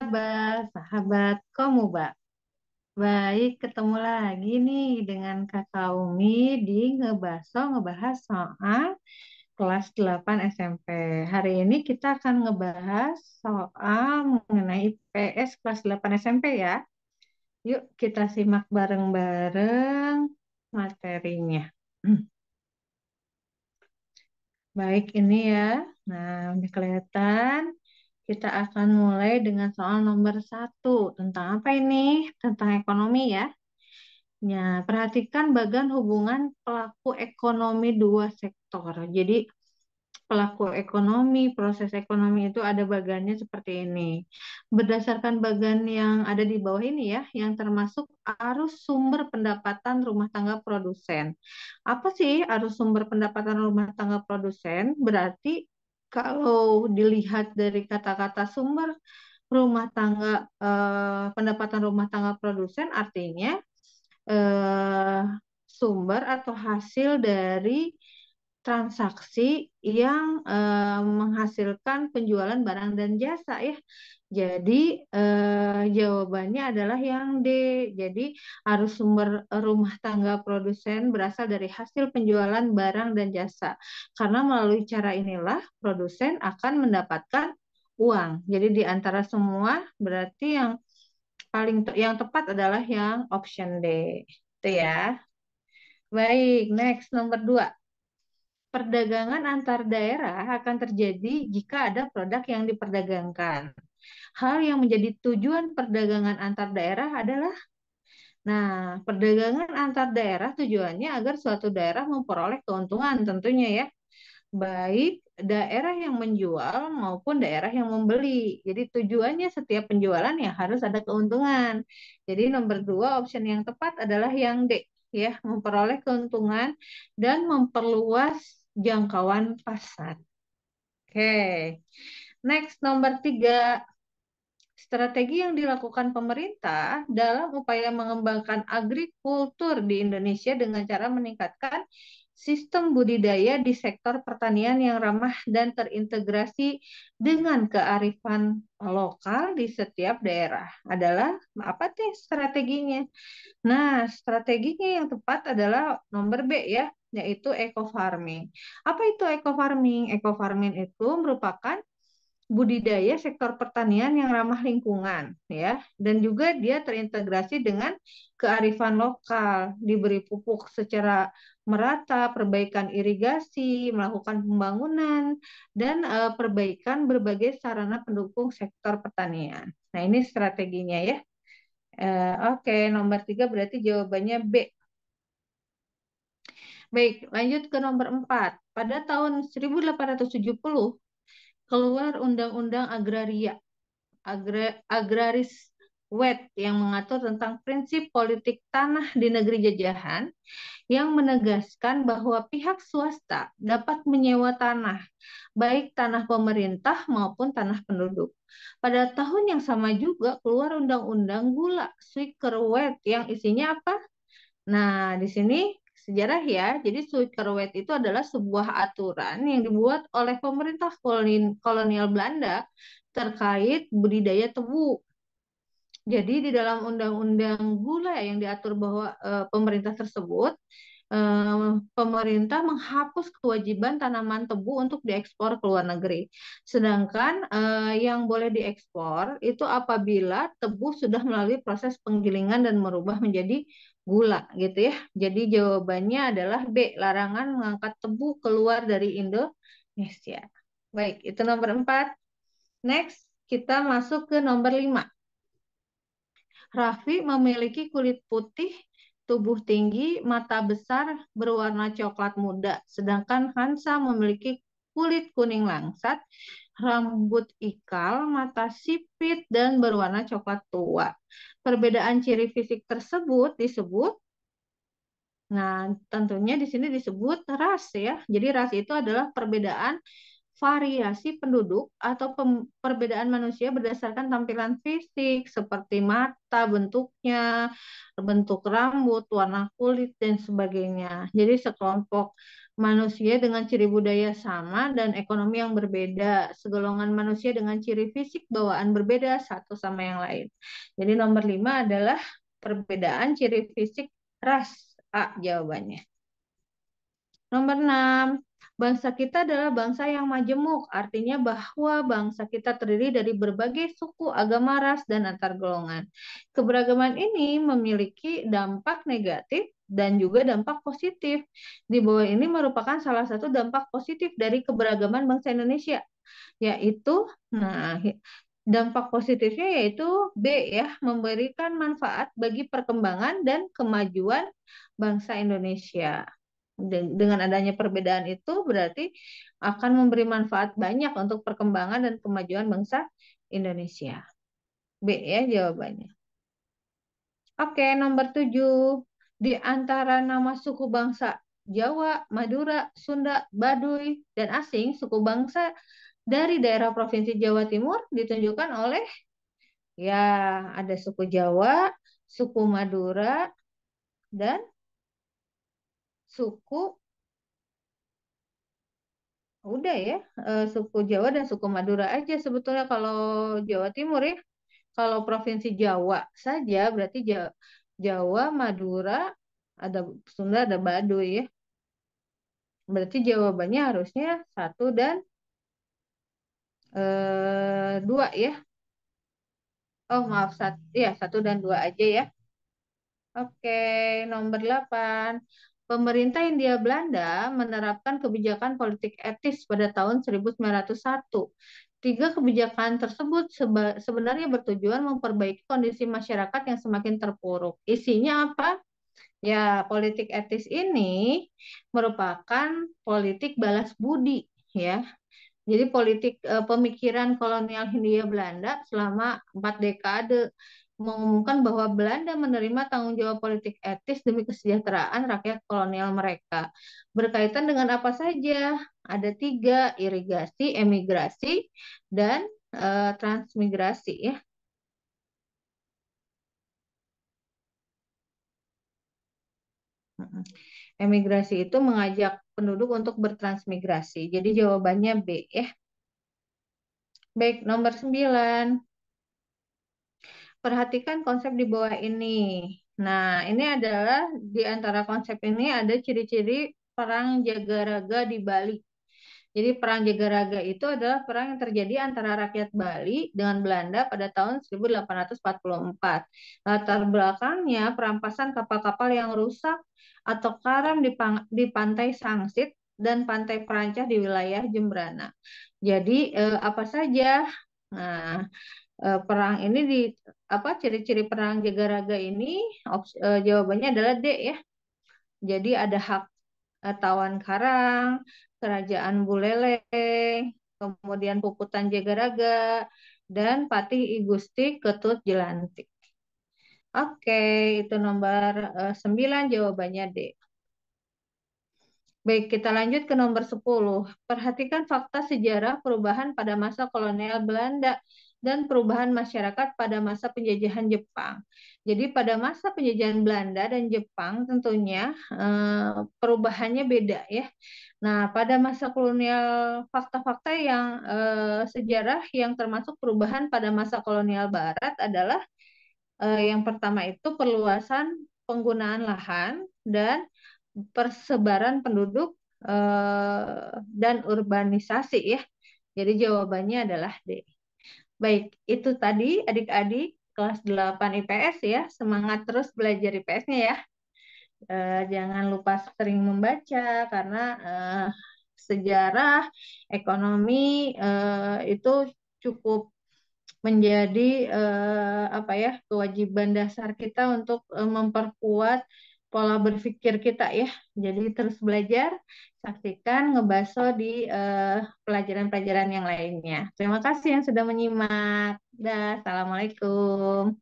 kabar, sahabat Komuba? Baik, ketemu lagi nih dengan Kakak Umi di ngebahas soal kelas 8 SMP. Hari ini kita akan ngebahas soal mengenai IPS kelas 8 SMP ya. Yuk kita simak bareng-bareng materinya. Baik, ini ya. Nah, udah kelihatan. Kita akan mulai dengan soal nomor 1. Tentang apa ini? Tentang ekonomi ya. Ya, perhatikan bagian hubungan pelaku ekonomi dua sektor. Jadi, pelaku ekonomi, proses ekonomi itu ada bagiannya seperti ini. Berdasarkan bagian yang ada di bawah ini ya, yang termasuk arus sumber pendapatan rumah tangga produsen. Apa sih arus sumber pendapatan rumah tangga produsen? Berarti kalau dilihat dari kata-kata sumber rumah tangga, pendapatan rumah tangga produsen artinya eh, sumber atau hasil dari transaksi yang menghasilkan penjualan barang dan jasa ya. Jadi jawabannya adalah yang D. Jadi arus sumber rumah tangga produsen berasal dari hasil penjualan barang dan jasa. Karena melalui cara inilah produsen akan mendapatkan uang. Jadi di antara semua berarti yang tepat adalah yang option D. Itu ya. Baik, next nomor 2. Perdagangan antar daerah akan terjadi jika ada produk yang diperdagangkan. Hal yang menjadi tujuan perdagangan antar daerah adalah, nah, perdagangan antar daerah tujuannya agar suatu daerah memperoleh keuntungan tentunya ya, baik daerah yang menjual maupun daerah yang membeli. Jadi tujuannya setiap penjualan ya harus ada keuntungan. Jadi nomor 2 option yang tepat adalah yang D ya, memperoleh keuntungan dan memperluas jangkauan pasar. Oke. Next nomor 3. Strategi yang dilakukan pemerintah dalam upaya mengembangkan agrikultur di Indonesia dengan cara meningkatkan sistem budidaya di sektor pertanian yang ramah dan terintegrasi dengan kearifan lokal di setiap daerah adalah apa sih strateginya? Nah, strateginya yang tepat adalah nomor B ya, yaitu eco farming. Apa itu eco farming? Eco farming itu merupakan budidaya sektor pertanian yang ramah lingkungan ya, dan juga dia terintegrasi dengan kearifan lokal, diberi pupuk secara merata, perbaikan irigasi, melakukan pembangunan dan perbaikan berbagai sarana pendukung sektor pertanian. Nah, ini strateginya ya. Oke, nomor 3 berarti jawabannya B. Baik, lanjut ke nomor 4. Pada tahun 1870 keluar Undang-Undang Agraris Wet yang mengatur tentang prinsip politik tanah di negeri jajahan yang menegaskan bahwa pihak swasta dapat menyewa tanah, baik tanah pemerintah maupun tanah penduduk. Pada tahun yang sama juga keluar Undang-Undang Gula Suikerwet yang isinya apa? Nah, di sini sejarah ya. Jadi Suikerwet itu adalah sebuah aturan yang dibuat oleh pemerintah kolonial Belanda terkait budidaya tebu. Jadi di dalam undang-undang gula yang diatur bahwa pemerintah tersebut, pemerintah menghapus kewajiban tanaman tebu untuk diekspor ke luar negeri. Sedangkan yang boleh diekspor itu apabila tebu sudah melalui proses penggilingan dan merubah menjadi gula gitu ya. Jadi jawabannya adalah B, larangan mengangkat tebu keluar dari Indonesia. Baik, itu nomor 4. Next, kita masuk ke nomor 5. Raffi memiliki kulit putih, tubuh tinggi, mata besar, berwarna coklat muda. Sedangkan Hansa memiliki kulit kuning langsat, rambut ikal, mata sipit, dan berwarna coklat tua. Perbedaan ciri fisik tersebut disebut, nah tentunya di sini disebut ras ya. Jadi ras itu adalah perbedaan variasi penduduk atau perbedaan manusia berdasarkan tampilan fisik seperti mata, bentuknya, bentuk rambut, warna kulit, dan sebagainya. Jadi sekelompok manusia dengan ciri budaya sama dan ekonomi yang berbeda, segolongan manusia dengan ciri fisik bawaan berbeda satu sama yang lain. Jadi nomor 5 adalah perbedaan ciri fisik ras. A jawabannya. Nomor 6, bangsa kita adalah bangsa yang majemuk, artinya bahwa bangsa kita terdiri dari berbagai suku, agama, ras, dan antar golongan. Keberagaman ini memiliki dampak negatif dan juga dampak positif. Di bawah ini merupakan salah satu dampak positif dari keberagaman bangsa Indonesia, yaitu, dampak positifnya yaitu B ya, memberikan manfaat bagi perkembangan dan kemajuan bangsa Indonesia. Dengan adanya perbedaan itu berarti akan memberi manfaat banyak untuk perkembangan dan kemajuan bangsa Indonesia. B ya jawabannya. Oke, nomor 7. Di antara nama suku bangsa Jawa, Madura, Sunda, Baduy, dan asing, suku bangsa dari daerah Provinsi Jawa Timur ditunjukkan oleh, ya, ada suku Jawa, suku Madura, dan suku, udah ya, suku Jawa dan suku Madura aja sebetulnya kalau Jawa Timur ya. Kalau Provinsi Jawa saja berarti Jawa, Madura, ada Sunda, ada Baduy ya. Berarti jawabannya harusnya 1 dan 2 ya. Oh maaf, ya 1 dan 2 aja ya. Oke, nomor 8. Pemerintah Hindia Belanda menerapkan kebijakan politik etis pada tahun 1901. Tiga kebijakan tersebut sebenarnya bertujuan memperbaiki kondisi masyarakat yang semakin terpuruk. Isinya apa? Ya, politik etis ini merupakan politik balas budi, ya. Jadi pemikiran kolonial Hindia Belanda selama 4 dekade mengumumkan bahwa Belanda menerima tanggung jawab politik etis demi kesejahteraan rakyat kolonial mereka. Berkaitan dengan apa saja? Ada 3, irigasi, emigrasi, dan transmigrasi ya. Emigrasi itu mengajak penduduk untuk bertransmigrasi. Jadi jawabannya B ya. Baik, nomor 9. Perhatikan konsep di bawah ini. Nah, ini adalah di antara konsep ini ada ciri-ciri perang Jagaraga di Bali. Jadi perang Jagaraga itu adalah perang yang terjadi antara rakyat Bali dengan Belanda pada tahun 1844. Latar belakangnya perampasan kapal-kapal yang rusak atau karam di pantai Sangsit dan pantai Perancah di wilayah Jembrana. Jadi apa saja? Nah, perang ini ciri-ciri perang Jagaraga ini jawabannya adalah D ya. Jadi ada hak Tawan Karang, Kerajaan Buleleng, kemudian Puputan Jagaraga, dan Patih I Gusti Ketut Jelantik. Oke, itu nomor 9 jawabannya D. Baik, kita lanjut ke nomor 10. Perhatikan fakta sejarah perubahan pada masa kolonial Belanda dan perubahan masyarakat pada masa penjajahan Jepang. Jadi pada masa penjajahan Belanda dan Jepang tentunya perubahannya beda ya. Nah, pada masa kolonial fakta-fakta yang sejarah yang termasuk perubahan pada masa kolonial Barat adalah yang pertama itu perluasan penggunaan lahan dan persebaran penduduk dan urbanisasi ya. Jadi jawabannya adalah D. Baik, itu tadi adik-adik kelas 8 IPS ya. Semangat terus belajar IPS-nya ya. Jangan lupa sering membaca karena sejarah, ekonomi itu cukup menjadi apa ya, kewajiban dasar kita untuk memperkuat pola berpikir kita ya. Jadi terus belajar, saksikan ngebaso di pelajaran-pelajaran yang lainnya. Terima kasih yang sudah menyimak. Dah, assalamualaikum.